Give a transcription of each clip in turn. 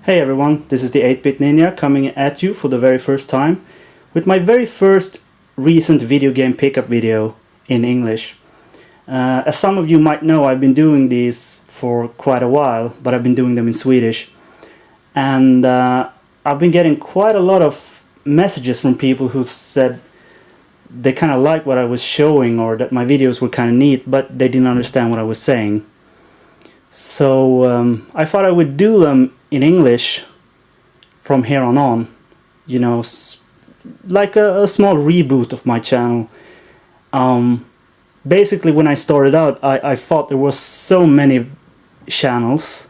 Hey everyone, this is the 8-Bit Ninja coming at you for the very first time with my very first recent video game pickup video in English. As some of you might know, I've been doing these for quite a while, but I've been doing them in Swedish. And I've been getting quite a lot of messages from people who said they kind of liked what I was showing, or that my videos were kind of neat, but they didn't understand what I was saying. So I thought I would do them in English from here on, you know, like a small reboot of my channel. Basically, when I started out, I thought there was so many channels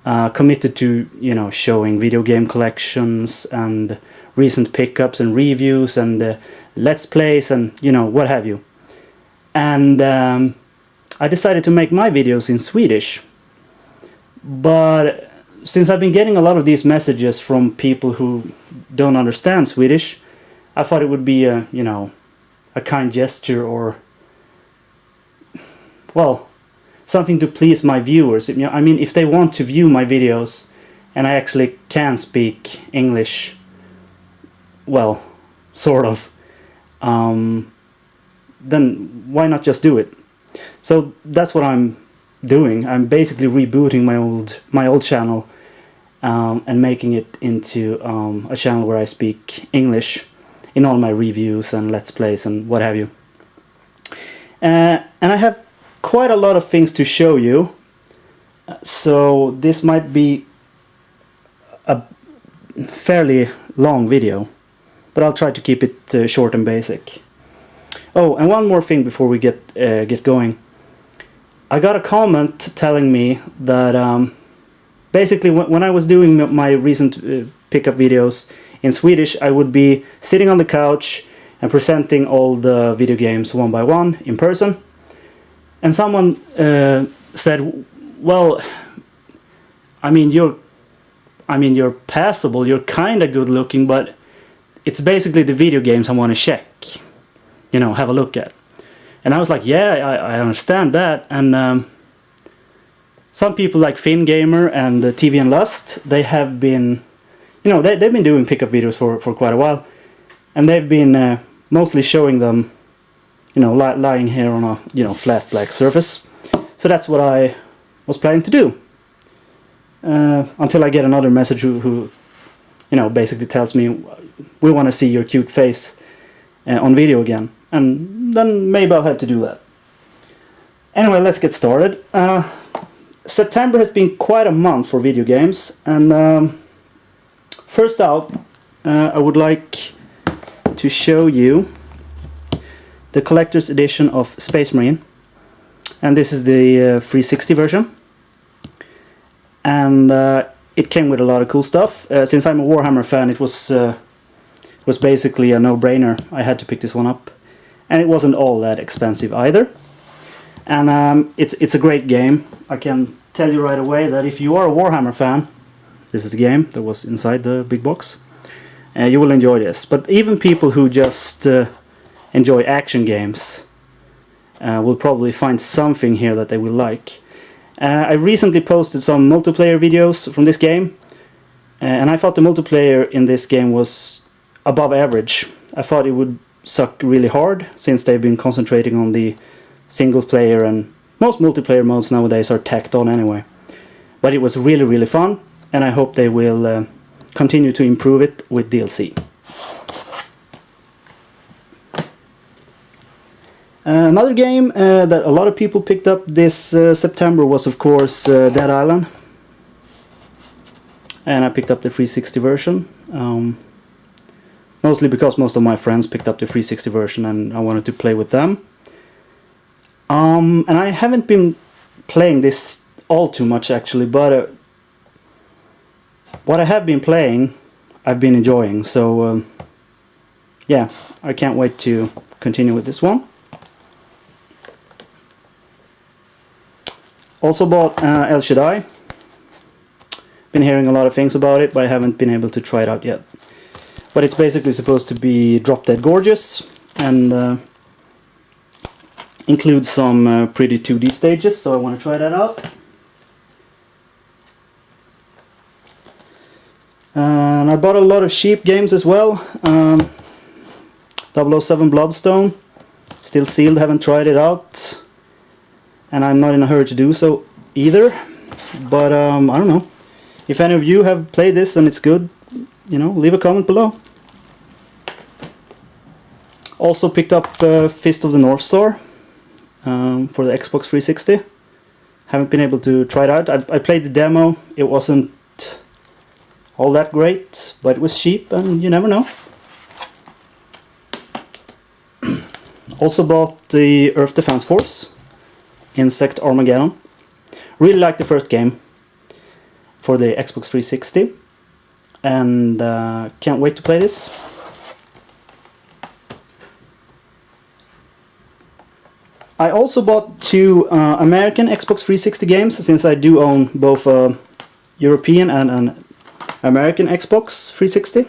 committed to, you know, showing video game collections and recent pickups and reviews and let's plays and, you know, what have you. And I decided to make my videos in Swedish. But since I've been getting a lot of these messages from people who don't understand Swedish, I thought it would be a, you know, a kind gesture, or, well, something to please my viewers. You know, I mean, if they want to view my videos and I actually can speak English, well, sort of, then why not just do it? So that's what I'm doing. I'm basically rebooting my old channel and making it into a channel where I speak English in all my reviews and let's plays and what have you. And I have quite a lot of things to show you, so this might be a fairly long video, but I'll try to keep it short and basic. Oh, and one more thing before we get going. I got a comment telling me that basically when I was doing my recent pickup videos in Swedish, I would be sitting on the couch and presenting all the video games one by one in person. And someone said, well, I mean you're passable, you're kinda good looking, but it's basically the video games I want to check, you know, have a look at. And I was like, yeah, I understand that. And some people like Finn Gamer and TV and Lust, they have been, you know, they've been doing pickup videos for quite a while. And they've been mostly showing them, you know, lying here on a, you know, flat black surface. So that's what I was planning to do. Until I get another message who you know, basically tells me, we want to see your cute face on video again. And then maybe I'll have to do that. Anyway, let's get started. September has been quite a month for video games. And first out, I would like to show you the collector's edition of Space Marine. And this is the 360 version. And it came with a lot of cool stuff. Since I'm a Warhammer fan, it was basically a no-brainer. I had to pick this one up. And it wasn't all that expensive either. And it's a great game. I can tell you right away that if you are a Warhammer fan, this is the game that was inside the big box, you will enjoy this. But even people who just enjoy action games will probably find something here that they will like. I recently posted some multiplayer videos from this game, and I thought the multiplayer in this game was above average. I thought it would suck really hard, since they've been concentrating on the single player, and most multiplayer modes nowadays are tacked on anyway. But it was really, really fun, and I hope they will continue to improve it with DLC. Another game that a lot of people picked up this September was, of course, Dead Island. And I picked up the 360 version. Mostly because most of my friends picked up the 360 version and I wanted to play with them. And I haven't been playing this all too much actually, but what I have been playing, I've been enjoying. So yeah, I can't wait to continue with this one. Also bought El Shaddai. Been hearing a lot of things about it, but I haven't been able to try it out yet. But it's basically supposed to be drop dead gorgeous and includes some pretty 2D stages, so I want to try that out. And I bought a lot of cheap games as well. 007 Bloodstone, still sealed, haven't tried it out. And I'm not in a hurry to do so either. But I don't know. If any of you have played this and it's good, you know, leave a comment below. Also picked up Fist of the North Star for the Xbox 360. Haven't been able to try it out. I played the demo. It wasn't all that great, but it was cheap and you never know. Also bought the Earth Defense Force, Insect Armageddon. Really liked the first game for the Xbox 360 and can't wait to play this. I also bought two American Xbox 360 games, since I do own both a European and an American Xbox 360.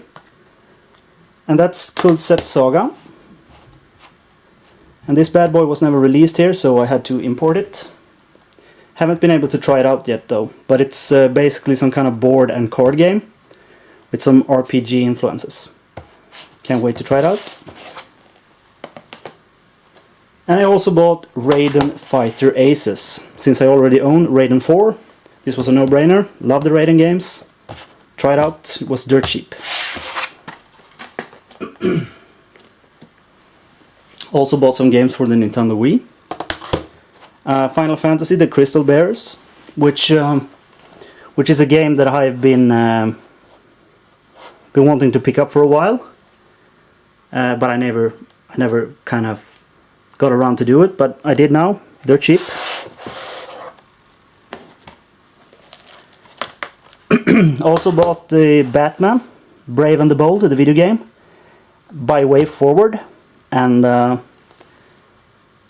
And that's Concept Saga. And this bad boy was never released here, so I had to import it. Haven't been able to try it out yet though, but it's basically some kind of board and card game with some RPG influences. Can't wait to try it out. And I also bought Raiden Fighter Aces, since I already own Raiden 4. This was a no-brainer, love the Raiden games. Try it out, it was dirt cheap. Also bought some games for the Nintendo Wii. Final Fantasy: The Crystal Bearers, which is a game that I've been wanting to pick up for a while, but I never kind of got around to do it. But I did now. They're cheap. Also bought the Batman: Brave and the Bold, the video game, by Way Forward, and I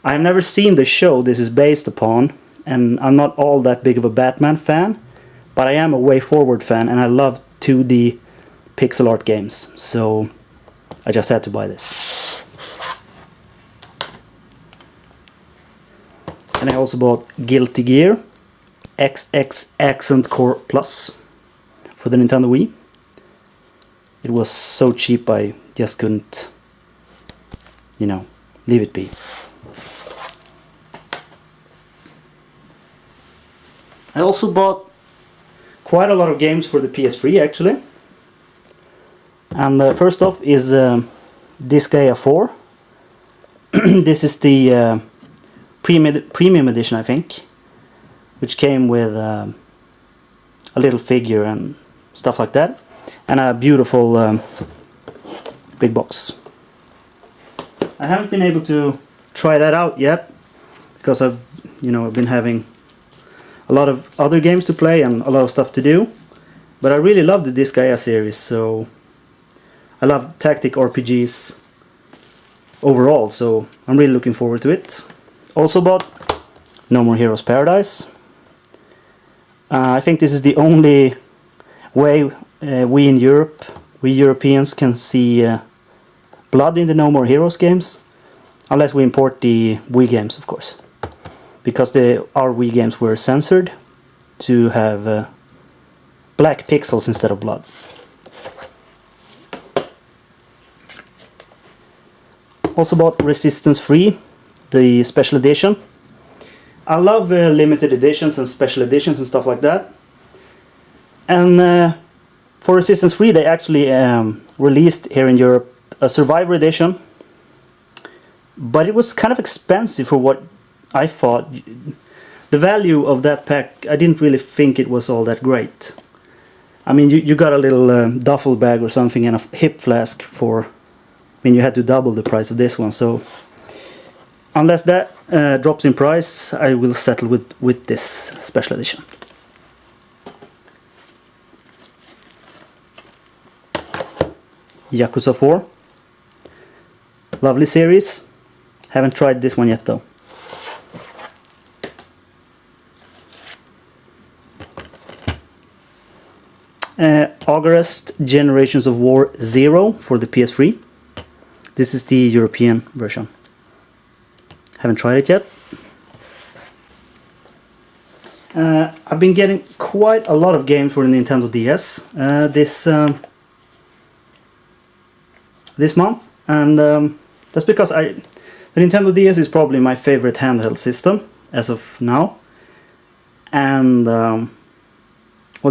have never seen the show this is based upon, and I'm not all that big of a Batman fan, but I am a Way Forward fan, and I love 2D pixel art games, so I just had to buy this. And I also bought Guilty Gear XX Accent Core Plus for the Nintendo Wii. It was so cheap I just couldn't, you know, leave it be. I also bought quite a lot of games for the PS3 actually. And first off is Disgaea 4. This is the premium edition, I think, which came with a little figure and stuff like that, and a beautiful big box. I haven't been able to try that out yet because I've been having a lot of other games to play and a lot of stuff to do, but I really love the Disgaea series, so I love tactic RPGs overall, so I'm really looking forward to it. Also bought No More Heroes Paradise. I think this is the only way we in Europe, we Europeans, can see blood in the No More Heroes games, unless we import the Wii games, of course, because our Wii games were censored to have black pixels instead of blood. Also bought Resistance 3, the special edition. I love limited editions and special editions and stuff like that. And for Resistance 3 they actually released here in Europe a Survivor edition. But it was kind of expensive for what I thought. The value of that pack, I didn't really think it was all that great. I mean, you got a little duffel bag or something and a hip flask for... I mean, you had to double the price of this one, so unless that drops in price, I will settle with this special edition. Yakuza 4. Lovely series. Haven't tried this one yet though. Agarest Generations of War 0 for the PS3. This is the European version. Haven't tried it yet. I've been getting quite a lot of games for the Nintendo DS this month, and that's because the Nintendo DS is probably my favorite handheld system as of now, and well,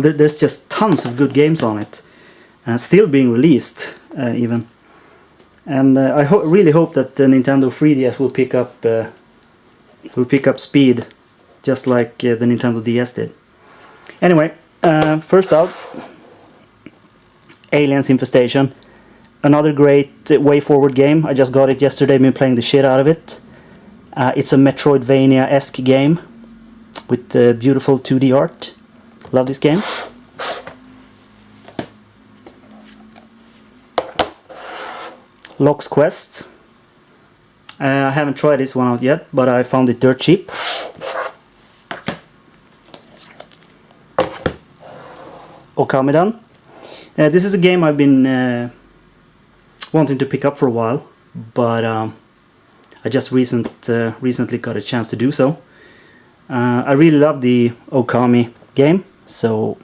there's just tons of good games on it, still being released even, and I really hope that the Nintendo 3DS will pick up speed, just like the Nintendo DS did. Anyway, first out, Aliens Infestation. Another great way-forward game. I just got it yesterday, been playing the shit out of it. It's a Metroidvania-esque game with beautiful 2D art. Love this game. Lock's Quest. I haven't tried this one out yet, but I found it dirt cheap. Okamidan. This is a game I've been wanting to pick up for a while, but I just recently got a chance to do so. I really love the Okami game, so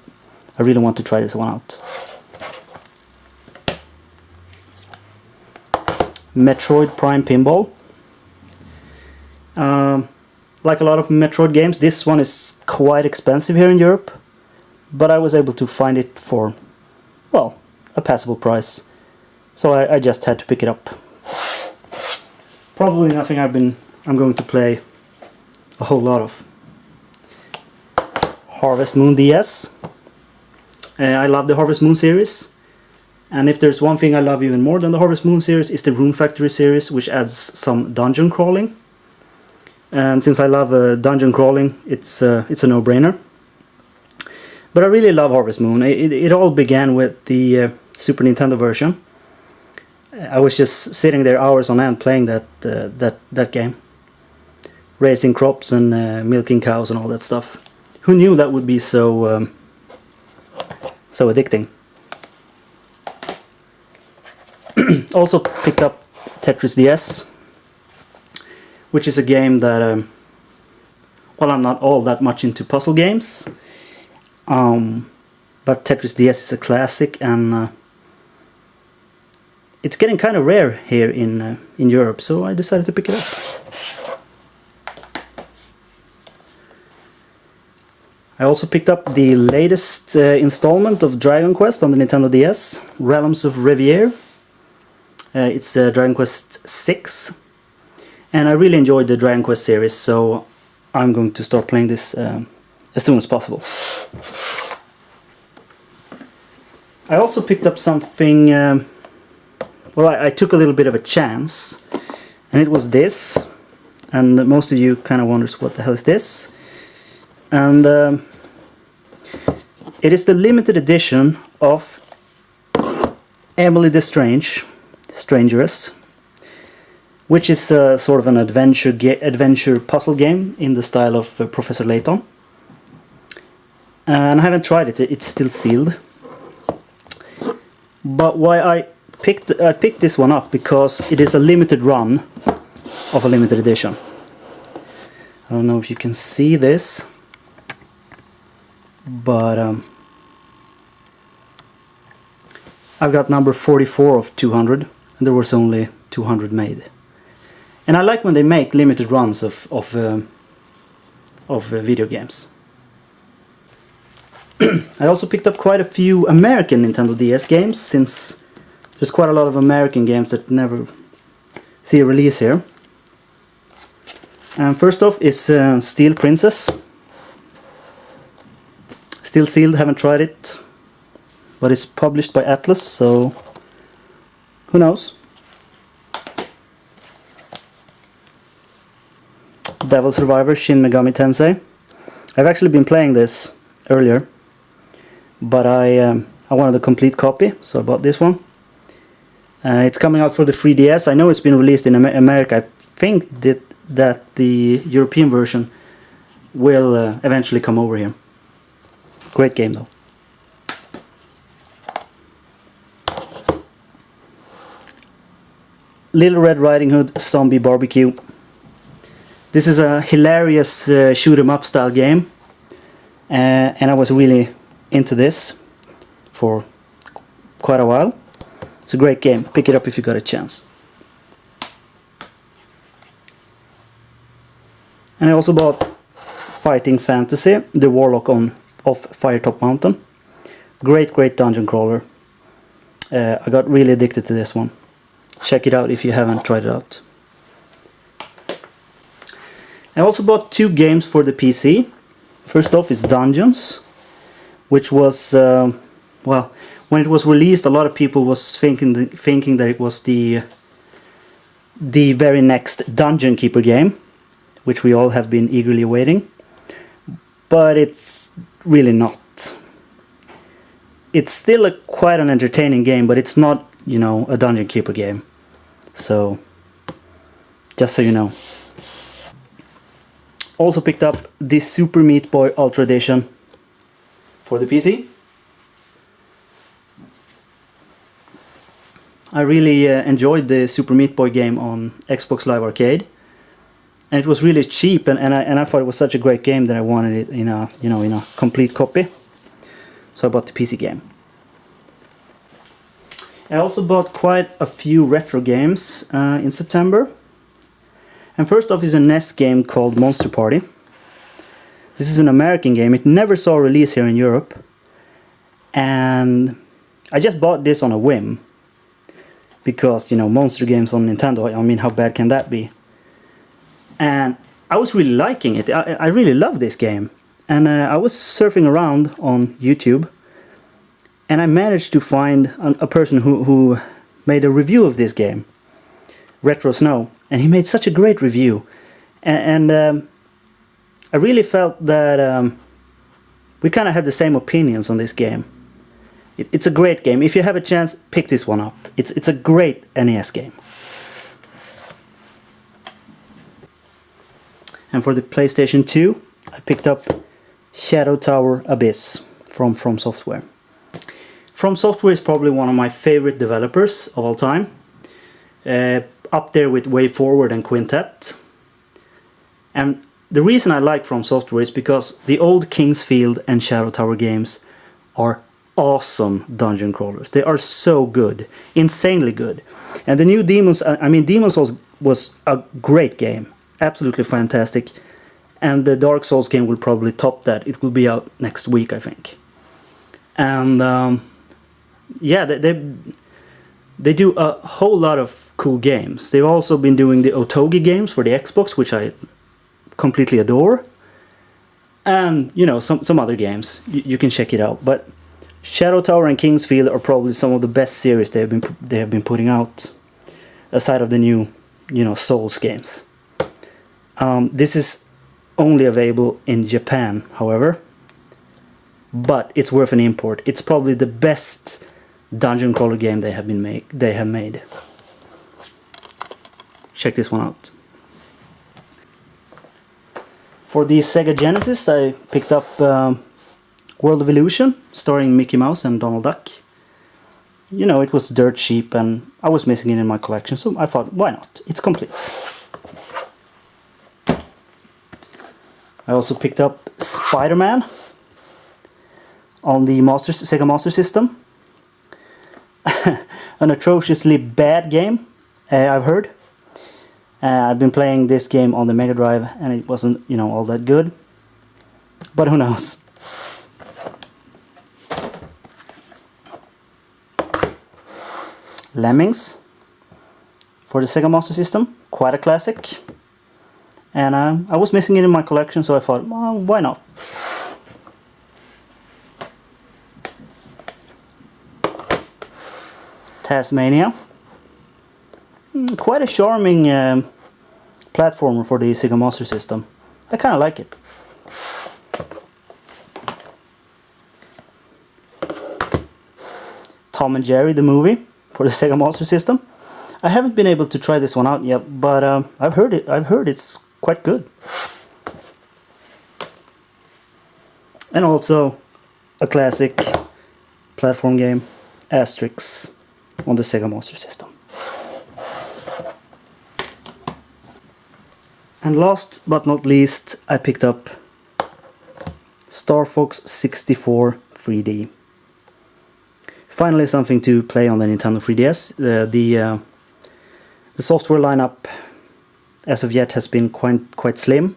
I really want to try this one out. Metroid Prime Pinball. Like a lot of Metroid games, this one is quite expensive here in Europe, but I was able to find it for, well, a passable price, so I just had to pick it up. Probably nothing I'm going to play a whole lot of. Harvest Moon DS. I love the Harvest Moon series, and if there's one thing I love even more than the Harvest Moon series, is the Rune Factory series, which adds some dungeon crawling. And since I love dungeon crawling, it's a no-brainer. But I really love Harvest Moon. It all began with the Super Nintendo version. I was just sitting there hours on end playing that game, raising crops and milking cows and all that stuff. Who knew that would be so addicting? Also picked up Tetris DS, which is a game that, well, I'm not all that much into puzzle games, but Tetris DS is a classic, and it's getting kind of rare here in Europe, so I decided to pick it up. I also picked up the latest installment of Dragon Quest on the Nintendo DS, Realms of Revier. It's Dragon Quest 6. And I really enjoyed the Dragon Quest series, so I'm going to start playing this as soon as possible. I also picked up something, well, I took a little bit of a chance, and it was this. And most of you kind of wonders what the hell is this. And it is the limited edition of Emily the Strangeress, which is sort of an adventure puzzle game in the style of Professor Layton. And I haven't tried it; it's still sealed. But why I picked this one up, because it is a limited run of a limited edition. I don't know if you can see this, but I've got number 44 of 200, and there was only 200 made. And I like when they make limited runs of video games. I also picked up quite a few American Nintendo DS games, since there's quite a lot of American games that never see a release here. And first off is Steel Princess. Still sealed, haven't tried it, but it's published by Atlas, so who knows. Devil Survivor Shin Megami Tensei. I've actually been playing this earlier, but I wanted a complete copy, so I bought this one. It's coming out for the 3DS. I know it's been released in America. I think that the European version will eventually come over here. Great game though. Little Red Riding Hood Zombie Barbecue. This is a hilarious shoot 'em up style game. and I was really into this for quite a while. It's a great game. Pick it up if you got a chance. And I also bought Fighting Fantasy, the Warlock of Firetop Mountain. Great dungeon crawler. I got really addicted to this one. Check it out if you haven't tried it out. I also bought 2 games for the PC. First off is Dungeons, which was, well, when it was released, a lot of people was thinking that it was the very next Dungeon Keeper game, which we all have been eagerly awaiting. But it's really not. It's still quite an entertaining game, but it's not, you know, a Dungeon Keeper game. So, just so you know. Also picked up the Super Meat Boy Ultra Edition for the PC. I really enjoyed the Super Meat Boy game on Xbox Live Arcade, and it was really cheap, and I thought it was such a great game that I wanted it in a, you know, in a complete copy. So I bought the PC game. I also bought quite a few retro games in September. And first off is a NES game called Monster Party. This is an American game. It never saw a release here in Europe. And I just bought this on a whim. Because, you know, monster games on Nintendo, I mean, how bad can that be? And I was really liking it. I really love this game. And I was surfing around on YouTube. And I managed to find a person who made a review of this game. Retro Snow. And he made such a great review. And I really felt that we kind of had the same opinions on this game. It's a great game. If you have a chance, pick this one up. It's a great NES game. And for the PlayStation 2, I picked up Shadow Tower Abyss from Software. From Software is probably one of my favorite developers of all time. Up there with Way Forward and Quintet. And the reason I like From Software is because the old Kingsfield and Shadow Tower games are awesome dungeon crawlers. They are so good, insanely good. And the new Demon's, I mean, Demon's Souls was a great game, absolutely fantastic. And the Dark Souls game will probably top that. It will be out next week, I think. And yeah, they do a whole lot of cool games. They've also been doing the Otogi games for the Xbox, which I completely adore. And, you know, some other games. You can check it out. But Shadow Tower and Kingsfield are probably some of the best series they have been putting out, aside of the new, you know, Souls games. This is only available in Japan, however, but it's worth an import. It's probably the best dungeon crawler game they have made. Check this one out. For the Sega Genesis, I picked up World of Illusion, starring Mickey Mouse and Donald Duck. You know, it was dirt cheap and I was missing it in my collection, so I thought, why not? It's complete. I also picked up Spider-Man on the Sega Master System. An atrociously bad game, I've heard. I've been playing this game on the Mega Drive and it wasn't, you know, all that good. But who knows? Lemmings for the Sega Master System, quite a classic. And I was missing it in my collection, so I thought, well, why not? Tasmania. Quite a charming platformer for the Sega Master System. I kind of like it. Tom and Jerry, the movie, for the Sega Master System. I haven't been able to try this one out yet, but I've heard it's quite good. And also a classic platform game, Asterix, on the Sega Master System. And last but not least, I picked up Star Fox 64 3D. Finally something to play on the Nintendo 3DS. The software lineup as of yet has been quite slim.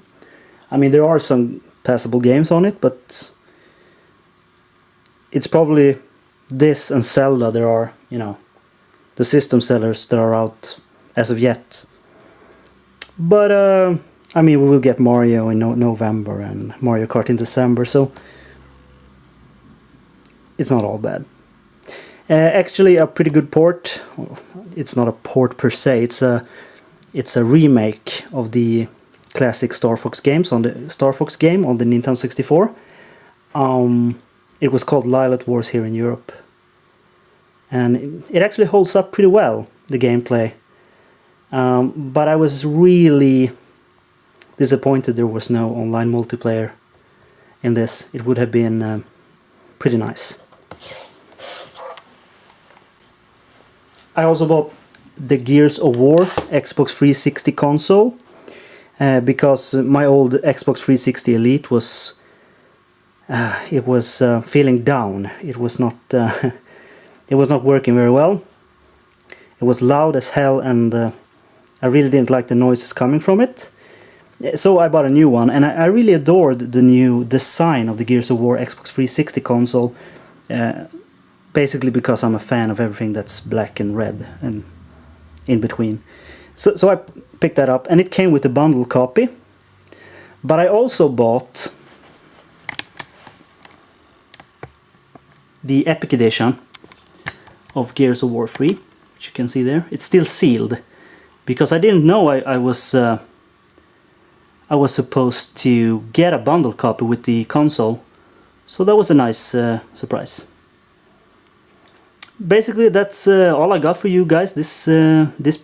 I mean, there are some passable games on it, but it's probably this and Zelda there are, you know, the system sellers that are out as of yet. But I mean, we will get Mario in November and Mario Kart in December, so it's not all bad. Actually, a pretty good port. It's not a port per se. It's a remake of the classic Star Fox games on the game on the Nintendo 64. It was called Lilith Wars here in Europe, and it actually holds up pretty well, the gameplay. But I was really disappointed there was no online multiplayer in this. It would have been pretty nice. I also bought the Gears of War Xbox 360 console because my old Xbox 360 Elite was feeling down. It was not working very well. It was loud as hell, and I really didn't like the noises coming from it. So I bought a new one, and I really adored the new design of the Gears of War Xbox 360 console. Basically because I'm a fan of everything that's black and red and in between. So I picked that up, and it came with a bundle copy. But I also bought the Epic Edition of Gears of War 3, which you can see there. It's still sealed, because I didn't know I was supposed to get a bundle copy with the console. So that was a nice surprise. Basically, that's all I got for you guys this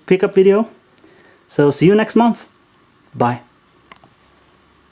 pickup video. So see you next month. Bye.